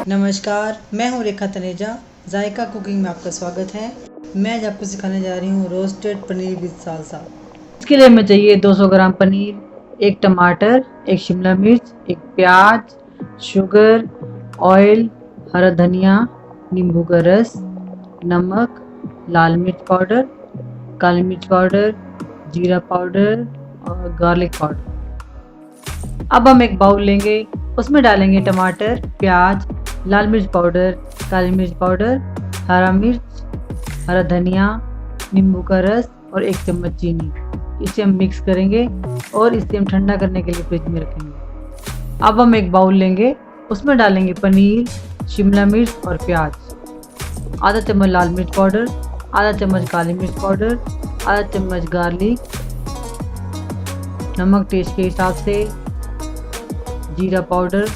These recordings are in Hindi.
नमस्कार, मैं हूँ रेखा तनेजा। जायका कुकिंग में आपका स्वागत है। मैं आज आपको सिखाने जा रही हूँ रोस्टेड पनीर विद सालसा। इसके लिए हमें चाहिए 200 ग्राम पनीर, एक टमाटर, एक शिमला मिर्च, एक प्याज, शुगर, ऑयल, हरा धनिया, नींबू का रस, नमक, लाल मिर्च पाउडर, काली मिर्च पाउडर, जीरा पाउडर और गार्लिक पाउडर। अब हम एक बाउल लेंगे, उसमें डालेंगे टमाटर, प्याज, लाल मिर्च पाउडर, काली मिर्च पाउडर, हरा मिर्च, हरा धनिया, नींबू का रस और 1 चम्मच चीनी। इसे हम मिक्स करेंगे और इसे हम ठंडा करने के लिए फ्रिज में रखेंगे। अब हम एक बाउल लेंगे, उसमें डालेंगे पनीर, शिमला मिर्च और प्याज, आधा चम्मच लाल मिर्च पाउडर, आधा चम्मच काली मिर्च पाउडर, आधा चम्मच गार्लिक, नमक टेस्ट के हिसाब से, जीरा पाउडर,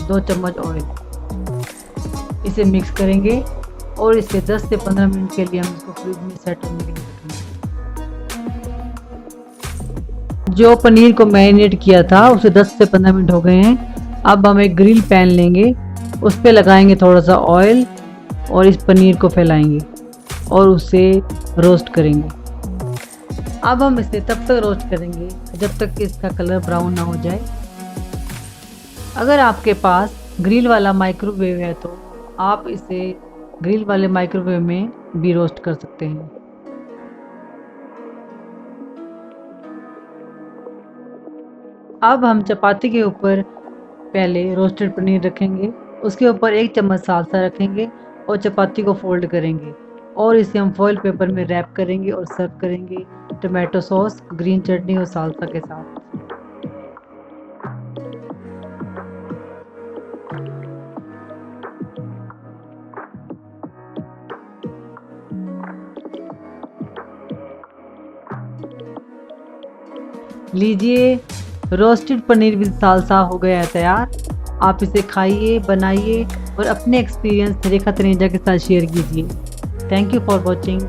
2 चम्मच ऑयल। इसे मिक्स करेंगे और इसे 10 से 15 मिनट के लिए हम इसको फ्रिज में सेट होने के लिए रखेंगे। जो पनीर को मैरिनेट किया था उसे 10 से 15 मिनट हो गए हैं। अब हम एक ग्रिल पैन लेंगे, उस पर लगाएंगे थोड़ा सा ऑयल और इस पनीर को फैलाएंगे और उसे रोस्ट करेंगे। अब हम इसे तब तक रोस्ट करेंगे जब तक कि इसका कलर ब्राउन ना हो जाए। अगर आपके पास ग्रिल वाला माइक्रोवेव है तो आप इसे ग्रिल वाले माइक्रोवेव में भी रोस्ट कर सकते हैं। अब हम चपाती के ऊपर पहले रोस्टेड पनीर रखेंगे, उसके ऊपर 1 चम्मच सालसा रखेंगे और चपाती को फोल्ड करेंगे और इसे हम फॉइल पेपर में रैप करेंगे और सर्व करेंगे टमाटो सॉस, ग्रीन चटनी और सालसा के साथ। लीजिए, रोस्टेड पनीर विद सालसा हो गया है तैयार। आप इसे खाइए, बनाइए और अपने एक्सपीरियंस रेखा तनेजा के साथ शेयर कीजिए। Thank you for watching.